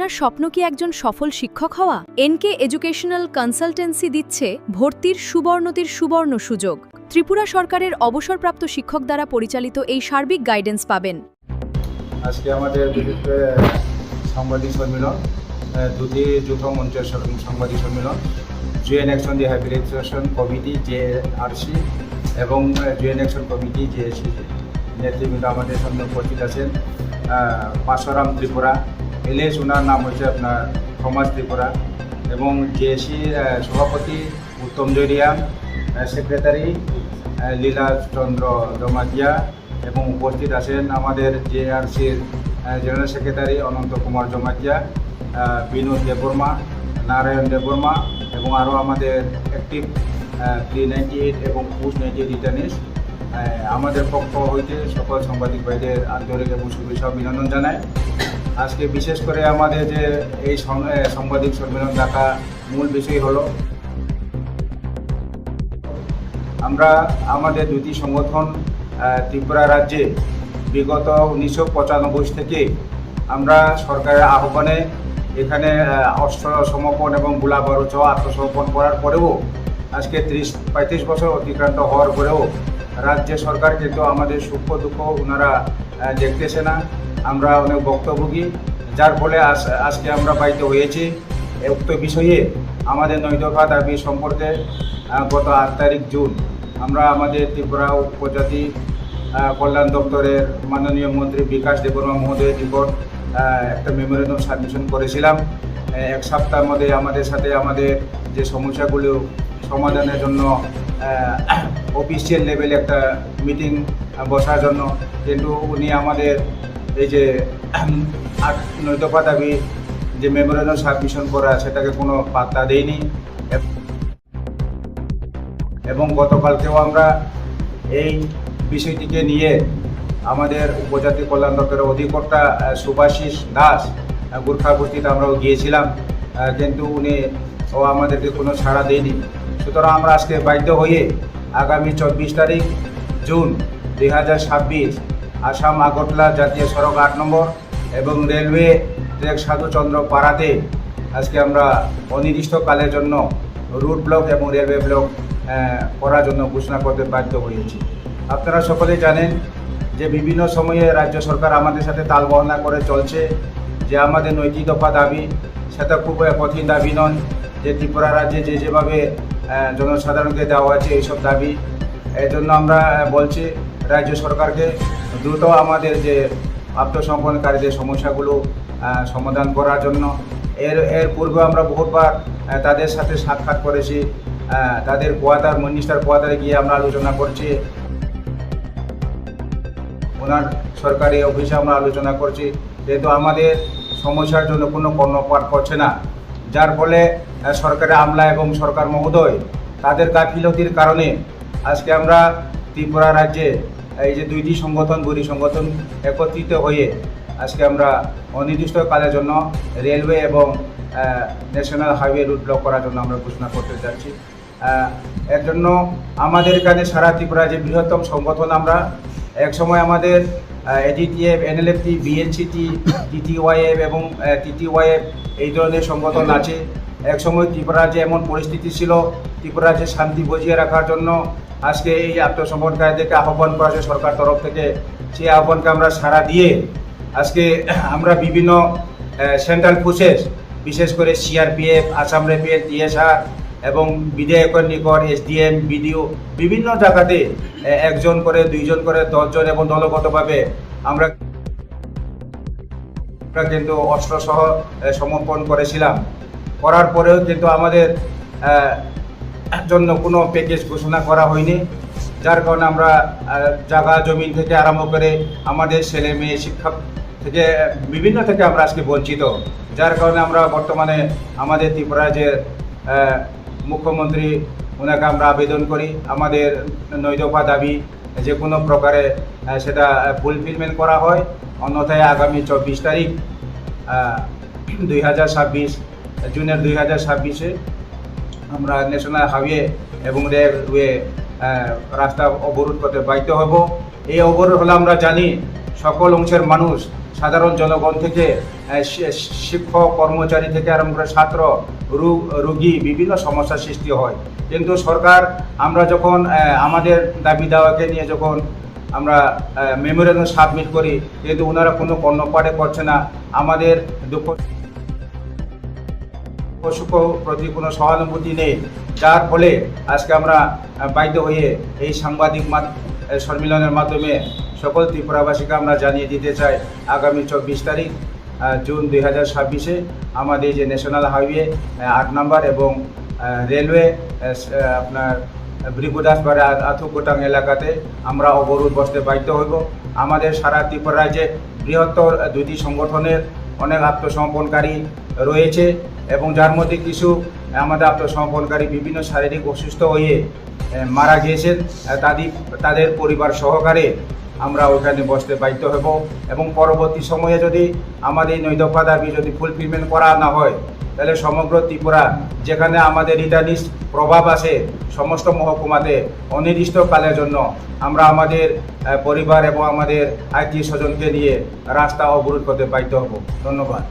আপনার স্বপ্ন কি একজন সফল শিক্ষক হওয়া? এনকে এডুকেশনাল কনসালটেন্সি দিচ্ছে ভর্তির সুবর্ণ সুযোগ। ত্রিপুরা সরকারের অবসরপ্রাপ্ত শিক্ষক দ্বারা পরিচালিত এই সার্বিক গাইডেন্স পাবেন। আজকে আমাদের সাংবাদিক সম্মেলন, দুটি যৌথ মঞ্চের সাংবাদিক সম্মেলন, joint action rehabilitation committee JRC এবং জয়েন্ট অ্যাকশন কমিটি JSC নেতৃবৃন্দ আমাদের সামনে উপস্থিত আছেন। পাশরাম ত্রিপুরা, এলএস ওনার নাম হচ্ছে আপনার সমাজ ত্রিপুরা, এবং JSC সভাপতি উত্তম জরিয়ান, সেক্রেটারি লীলা চন্দ্র জমাতিয়া, এবং উপস্থিত আছেন আমাদের JRCর জেনারেল সেক্রেটারি অনন্ত কুমার জমাতিয়া, বিনোদ দেববর্মা, নারায়ণ দেববর্মা, এবং আরও আমাদের অ্যাক্টিভ 398 এবং পোস্ট 98 রিটার্নিস্ট। আমাদের পক্ষ হইতে সকল সাংবাদিক ভাইদের আন্তরিক এবং শুভেচ্ছা অভিনন্দন জানাই। আজকে বিশেষ করে আমাদের যে এই সাংবাদিক সম্মেলন ডাকা মূল বিষয় হলো, আমরা আমাদের দুটি সংগঠন ত্রিপুরা রাজ্যে বিগত 1995 থেকে আমরা সরকারের আহ্বানে এখানে অস্ত্র সমর্পণ এবং গোলাবারুদ সহ আত্মসমর্পণ করার পরেও আজকে 35 বছর অতিক্রান্ত হওয়ার পরেও রাজ্য সরকার কিন্তু আমাদের সুখ দুঃখ ওনারা দেখতেছে না। আমরা অনেক ভুক্তভোগী, যার ফলে আজকে আমরা বাধ্য হয়েছি উক্ত বিষয়ে আমাদের 9 দফা দাবি সম্পর্কে গত 8 তারিখ জুন আমরা আমাদের ত্রিপুরা উপজাতি কল্যাণ দপ্তরের মাননীয় মন্ত্রী বিকাশ দেববর্মা মহোদয়ের নিকট একটা মেমোরেন্ডাম সাবমিশন করেছিলাম। এক সপ্তাহের মধ্যে আমাদের সাথে আমাদের যে সমস্যাগুলো সমাধানের জন্য অফিসিয়াল লেভেলে একটা মিটিং বসার জন্য, কিন্তু উনি আমাদের এই যে 9 দফা দাবি যে মেমোরেন্ডাম সাবমিশন করা সেটাকে কোনো পাত্তা দেয়নি। এবং গতকালকেও আমরা এই বিষয়টিকে নিয়ে আমাদের উপজাতি কল্যাণ দপ্তরের অধিকর্তা সুভাষিস দাস গোর্খা বস্তিতে আমরাও গিয়েছিলাম, কিন্তু উনি আমাদেরকে কোনো ছাড়া দেয়নি। সুতরাং আমরা আজকে বাধ্য হয়ে আগামী 24 তারিখ জুন 2026 আসাম আগরতলা জাতীয় সড়ক 8 নম্বর এবং রেলওয়ে ট্র্যাক সাধুচন্দ্র পাড়াতে আজকে আমরা অনির্দিষ্টকালের জন্য রুট ব্লক এবং রেলওয়ে ব্লক করার জন্য ঘোষণা করতে বাধ্য হয়েছি। আপনারা সকলেই জানেন যে বিভিন্ন সময়ে রাজ্য সরকার আমাদের সাথে তালবাহনা করে চলছে যে আমাদের 9টি দফা দাবি সেটা খুব কঠিন দাবি নয়, যে ত্রিপুরা রাজ্যে যেভাবে জনসাধারণকে দেওয়া আছে এইসব দাবি। এই জন্য আমরা বলছি রাজ্য সরকারকে দ্রুত আমাদের যে আত্মসমর্পণকারীদের সমস্যাগুলো সমাধান করার জন্য। এর পূর্বে আমরা বহুবার তাদের সাথে সাক্ষাৎ করেছি, তাদের কোয়ার্টার মিনিস্টার কোয়ার্টারে গিয়ে আমরা আলোচনা করছি, ওনার সরকারি অফিসে আমরা আলোচনা করছি, কিন্তু আমাদের সমস্যার জন্য কোনো কর্ণপাত করছে না। যার ফলে সরকারের আমলা এবং সরকার মহোদয় তাদের গাফিলতির কারণে আজকে আমরা ত্রিপুরা রাজ্যে এই যে 2টি সংগঠন বুড়ি সংগঠন একত্রিত হয়ে আজকে আমরা অনির্দিষ্টকালের জন্য রেলওয়ে এবং ন্যাশনাল হাইওয়ে রুট ব্লক করার জন্য আমরা ঘোষণা করতে যাচ্ছি। এর জন্য আমাদের এখানে সারা ত্রিপুরা যে বৃহত্তম সংগঠন, আমরা একসময় আমাদের ADTF, NLFT, BNCT, TTYF এবং TTYF এই ধরনের সংগঠন আছে। একসময় ত্রিপুরা যে এমন পরিস্থিতি ছিল, ত্রিপুরা যে শান্তি বজিয়ে রাখার জন্য আজকে এই আত্মসমর্পণকারীদেরকে আহ্বান করা হয়েছে সরকার তরফ থেকে। সেই আহ্বানকে আমরা সাড়া দিয়ে আজকে আমরা বিভিন্ন সেন্ট্রাল ফোর্সেস, বিশেষ করে CRPF, আসাম রাইফেল, TSR এবং বিধায়কের নিকট SDM, BDO বিভিন্ন জায়গাতে 1 জন করে 2 জন করে 10 জন এবং দলগতভাবে আমরা কিন্তু অস্ত্রসহ সমর্পণ করেছিলাম। করার পরেও কিন্তু আমাদের জন্য কোনো প্যাকেজ ঘোষণা করা হয়নি, যার কারণে আমরা জায়গা জমিন থেকে আরম্ভ করে আমাদের ছেলে মেয়ে শিক্ষা থেকে বিভিন্ন থেকে আমরা আজকে বঞ্চিত। যার কারণে আমরা বর্তমানে আমাদের ত্রিপুরা যে মুখ্যমন্ত্রী ওনাকে আমরা আবেদন করি আমাদের 9 দফা দাবি যে কোনো প্রকারে সেটা ফুলফিলমেন্ট করা হয়, অন্যথায় আগামী 24 তারিখ 2026 জুনের 2026 আমরা ন্যাশনাল হাইওয়ে এবং রেলওয়ে রাস্তা অবরোধ করতে বাধ্য হব। এই অবরোধ হলে আমরা জানি সকল অংশের মানুষ সাধারণ জনগণ থেকে শিক্ষক কর্মচারী থেকে আরম্ভ করে ছাত্র রোগী বিভিন্ন সমস্যার সৃষ্টি হয়। কিন্তু সরকার আমরা যখন আমাদের দাবি দাওয়াকে নিয়ে যখন আমরা মেমোরেন্ডাম সাবমিট করি, কিন্তু ওনারা কোনো কর্ণপাতে করছে না। আমাদের দুঃখ সুখ প্রতি কোনো সহানুভূতি নেই, যার ফলে আজকে আমরা বাধ্য হয়ে এই সাংবাদিক সম্মেলনের মাধ্যমে সকল ত্রিপুরাবাসীকে আমরা জানিয়ে দিতে চাই, আগামী 24 তারিখ জুন 2026-এ আমাদের যে ন্যাশনাল হাইওয়ে 8 নম্বর এবং রেলওয়ে আপনার ব্রিগুদাসবাড়ি আথুকোটাং এলাকাতে আমরা অবরোধ বসতে বাধ্য হইব। আমাদের সারা ত্রিপুরা রাজ্যে বৃহত্তর দুটি সংগঠনের অনেক আত্মসমর্পণকারী রয়েছে এবং যার মধ্যে কিছু আমাদের আত্মসমর্পণকারী বিভিন্ন শারীরিক অসুস্থ হয়ে মারা গিয়েছেন। তাদের পরিবার সহকারে আমরা ওখানে বসতে বাধ্য হব এবং পরবর্তী সময়ে যদি আমাদের এই দফা দাবি যদি ফুলফিলমেন্ট করা না হয়, তাহলে সমগ্র ত্রিপুরা যেখানে আমাদের রিটার্নিস প্রভাব আছে সমস্ত মহকুমাতে অনির্দিষ্টকালের জন্য আমরা আমাদের পরিবার এবং আমাদের আত্মীয় স্বজনকে নিয়ে রাস্তা অবরোধ করতে বাধ্য হব। ধন্যবাদ।